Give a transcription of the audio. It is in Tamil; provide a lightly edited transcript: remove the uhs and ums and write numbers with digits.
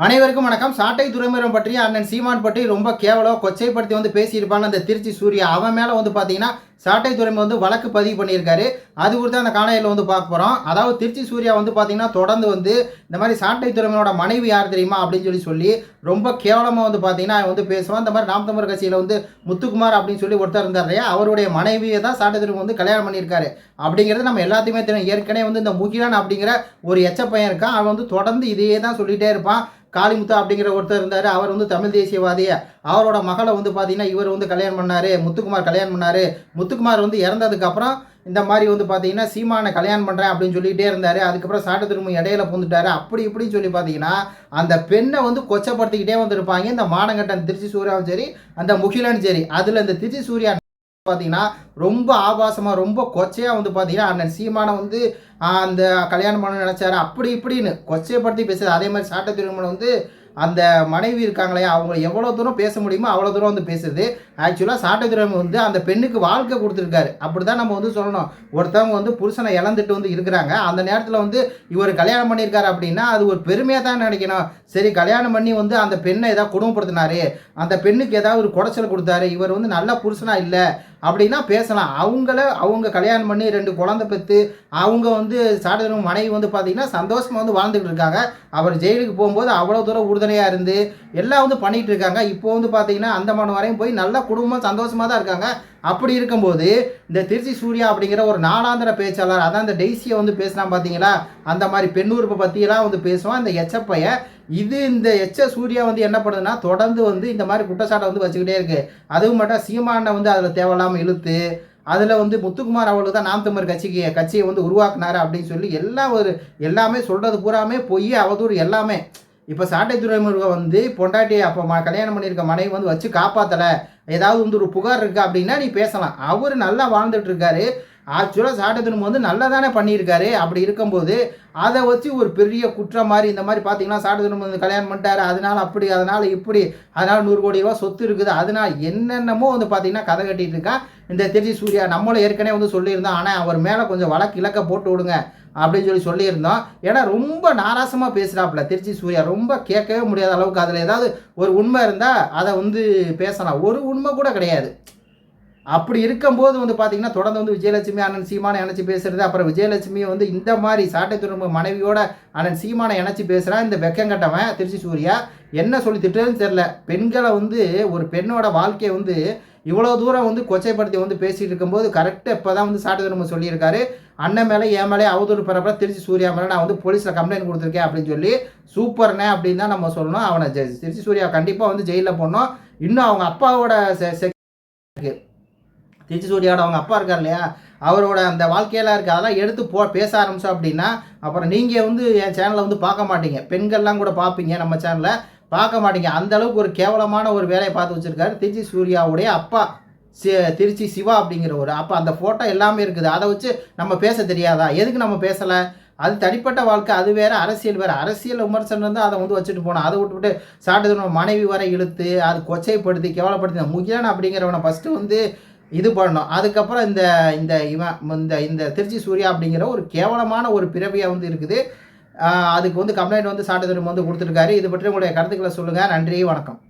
அனைவருக்கும் வணக்கம். சாட்டை துரைமுருகன் பற்றி அண்ணன் சீமான் பற்றி ரொம்ப கேவலம் கொச்சைப்படுத்தி பேசியிருப்பாங்க அந்த திருச்சி சூர்யா. அவன் மேலே பார்த்தீங்கன்னா சாட்டை துரைமுருகன் வழக்கு பதிவு பண்ணியிருக்காரு. அது குறித்து அந்த காணொளியில் பார்க்க போகிறோம். அதாவது திருச்சி சூர்யா பார்த்தீங்கன்னா தொடர்ந்து இந்த மாதிரி சாட்டை துரைமுருகனோட மனைவி யார் தெரியுமா அப்படின்னு சொல்லி ரொம்ப கேவலமாக பார்த்தீங்கன்னா பேசுவான். இந்த மாதிரி நாம் தமிழர் கட்சியில் முத்துக்குமார் அப்படின்னு சொல்லி ஒருத்தர் இருந்தார் இல்லையா, அவருடைய மனைவியை தான் சாட்டை துரைமுருகன் கல்யாணம் பண்ணியிருக்காரு அப்படிங்கிறது நம்ம எல்லாத்தையுமே தெரியும். ஏற்கனவே இந்த முகிலான் அப்படிங்கிற ஒரு எச்ச பையன் இருக்கான். அவன் தொடர்ந்து இதையே தான் சொல்லிகிட்டே இருப்பான். காளிமுத்து அப்படிங்கிற ஒருத்தர் இருந்தார். அவர் தமிழ் தேசியவாதி. அவரோட மகளை பார்த்தீங்கன்னா இவர் கல்யாணம் பண்ணார். முத்துக்குமார் கல்யாணம் பண்ணார். முத்துக்குமார் இறந்ததுக்கப்புறம் இந்த மாதிரி பார்த்தீங்கன்னா சீமானை கல்யாணம் பண்ணுறேன் அப்படின்னு சொல்லிகிட்டே இருந்தார். அதுக்கப்புறம் சாட்டை திரும்ப இடையில பூந்துட்டார். அப்படி இப்படின்னு சொல்லி பார்த்தீங்கன்னா அந்த பெண்ணை கொச்சப்படுத்திக்கிட்டே வந்திருப்பாங்க. இந்த மானங்கட்டன் திருச்சி சூர்யாவும் சரி, அந்த முகிலனும் சரி. அதில் இந்த திருச்சி சூர்யா பார்த்தீங்கன்னா ரொம்ப ஆபாசமாக ரொம்ப கொச்சையாக பார்த்தீங்கன்னா அண்ணன் சீமானை அந்த கல்யாணம் பண்ண நினச்சாரு அப்படி இப்படின்னு கொச்சைப்படுத்தி பேசுறது. அதே மாதிரி சாட்டை திருமணம் அந்த மனைவி இருக்காங்களே அவங்க எவ்வளோ தூரம் பேச முடியுமோ அவ்வளோ தூரம் பேசுறது. ஆக்சுவலாக சாட்டை துரைமுருகன் அந்த பெண்ணுக்கு வாழ்க்கை கொடுத்துருக்காரு. அப்படி தான் நம்ம சொல்லணும். ஒருத்தவங்க புருஷனை இழந்துட்டு இருக்கிறாங்க. அந்த நேரத்தில் இவர் கல்யாணம் பண்ணியிருக்காரு அப்படின்னா அது ஒரு பெருமையாக தான் நினைக்கணும். சரி, கல்யாணம் பண்ணி அந்த பெண்ணை ஏதாவது குடும்பப்படுத்தினாரு, அந்த பெண்ணுக்கு ஏதாவது ஒரு குடைச்சல் கொடுத்தாரு, இவர் நல்ல புருஷனாக இல்லை அப்படின்னா பேசலாம். அவங்க கல்யாணம் பண்ணி 2 குழந்தை பெற்று அவங்க சாட்டை துரைமுருகன் மனைவி பார்த்தீங்கன்னா சந்தோஷமாக வாழ்ந்துக்கிட்டு இருக்காங்க. அவர் ஜெயிலுக்கு போகும்போது அவ்வளோ தூரம் உறுதுணையாக இருந்து எல்லாம் பண்ணிகிட்டு இருக்காங்க. இப்போ பார்த்தீங்கன்னா அந்தமான் வரையும் போய் நல்ல குடும்பம் சந்தோஷமாக தான் இருக்காங்க. அப்படி இருக்கும்போது இந்த திருச்சி சூர்யா அப்படிங்கிற ஒரு நாளாந்திர பேச்சாளர், அதான் இந்த டெய்ஸியை பேசினா பார்த்தீங்களா, அந்த மாதிரி பெண்ணுறுப்பை பற்றியெல்லாம் பேசுவான் இந்த எச்சப்பைய. இந்த எச்ச சூர்யா என்ன பண்ணுதுன்னா தொடர்ந்து இந்த மாதிரி குற்றச்சாட்டை வச்சுக்கிட்டே இருக்கு. அதுவும் மட்டும் சீமானை அதில் தேவையில்லாமல் இழுத்து அதில் முத்துக்குமார் அவளுக்கு தான் நாம் தமிழர் கட்சியை உருவாக்குனாரு அப்படின்னு சொல்லி எல்லாமே சொல்கிறது பூராமே பொய் அவதூறு எல்லாமே. இப்போ சாட்டை துரைமுருகன் பொண்டாட்டி அப்போ கல்யாணம் பண்ணியிருக்க மனைவி வச்சு காப்பாற்றலை, ஏதாவது ஒரு புகார் இருக்குது அப்படின்னா நீ பேசலாம். அவர் நல்லா வாழ்ந்துட்டு இருக்காரு. ஆக்சுவலாக சாட்டை துரைமுருகன் நல்லா தானே பண்ணியிருக்காரு. அப்படி இருக்கும்போது அதை வச்சு ஒரு பெரிய குற்றம் மாதிரி இந்த மாதிரி பார்த்தீங்கன்னா சாட்டை துரைமுருகன் கல்யாணம் பண்ணிட்டாரு, அதனால் அப்படி அதனால் இப்படி அதனால் 100 கோடி ரூபா சொத்து இருக்குது, அதனால் என்னென்னமோ பார்த்தீங்கன்னா கதை கட்டிகிட்டு இருக்கான் இந்த திருச்சி சூர்யா. நம்மளும் ஏற்கனவே சொல்லியிருந்தோம். ஆனால் அவர் மேலே கொஞ்சம் வழக்கு இலக்க போட்டு விடுங்க அப்படின்னு சொல்லியிருந்தோம். ஏன்னா ரொம்ப நாராசமாக பேசுகிறாப்புல திருச்சி சூர்யா. ரொம்ப கேட்கவே முடியாத அளவுக்கு அதில் ஏதாவது ஒரு உண்மை இருந்தால் அதை பேசலாம். ஒரு உண்மை கூட கிடையாது. அப்படி இருக்கும்போது பார்த்தீங்கன்னா தொடர்ந்து விஜயலட்சுமி அண்ணன் சீமானை இணைச்சி பேசுறது. அப்புறம் விஜயலட்சுமியை இந்த மாதிரி சாட்டை துரைமுருகன் மனைவியோட அண்ணன் சீமானை இணைச்சி பேசுகிறான் இந்த வெக்கங்கட்டவன் திருச்சி சூர்யா. என்ன சொல்லி திட்டுறதுன்னு தெரில. பெண்களை ஒரு பெண்ணோட வாழ்க்கையை இவ்வளோ தூரம் கொச்சைப்படுத்தி பேசிகிட்டு இருக்கும்போது கரெக்டாக இப்போ தான் சாட்டை துரைமுருகன் சொல்லியிருக்காரு, அண்ணன் மேலே என் மேலே அவதூறு பரப்புற திருச்சி சூர்யா மேலே நான் போலீஸில் கம்ப்ளைண்ட் கொடுத்துருக்கேன் அப்படின்னு சொல்லி. சூப்பர்ண்ணே அப்படின்னு தான் நம்ம சொல்லணும். அவனை திருச்சி சூர்யா கண்டிப்பாக ஜெயிலில் போடணும். இன்னும் அவங்க அப்பாவோட திருச்சி சூர்யாவோட அவங்க அப்பா இருக்கார் இல்லையா, அவரோட அந்த வாழ்க்கையெல்லாம் இருக்குது, அதெல்லாம் எடுத்து பேச ஆரம்பித்தோம் அப்படின்னா அப்புறம் நீங்கள் என் சேனலை பார்க்க மாட்டீங்க. பெண்கள்லாம் கூட பார்ப்பீங்க, நம்ம சேனலை பார்க்க மாட்டீங்க. அந்தளவுக்கு ஒரு கேவலமான ஒரு வேலையை பார்த்து வச்சுருக்காரு திருச்சி சூர்யாவுடைய அப்பா திருச்சி சிவா அப்படிங்கிற ஒரு அப்பா. அந்த ஃபோட்டோ எல்லாமே இருக்குது. அதை வச்சு நம்ம பேச தெரியாதா? எதுக்கு நம்ம பேசலை? அது தனிப்பட்ட வாழ்க்கை, அது வேறு, அரசியல் வேறு. அரசியல் விமர்சனம் இருந்தால் அதை வச்சுட்டு போனோம். அதை விட்டுவிட்டு சாட்டை துரைமுருகன் மனைவி வரை இழுத்து அது கொச்சைப்படுத்தி கேவலப்படுத்தி முகிலன் அப்படிங்கிறவனை ஃபஸ்ட்டு இது பண்ணணும். அதுக்கப்புறம் இந்த திருச்சி சூர்யா அப்படிங்கிற ஒரு கேவலமான ஒரு பிறவியாக இருக்குது. அதுக்கு கம்ப்ளைண்ட் சாட்டை துரைமுருகன் கொடுத்துருக்காரு. இது பற்றி உங்களுடைய கருத்துக்களை சொல்லுங்கள். நன்றி, வணக்கம்.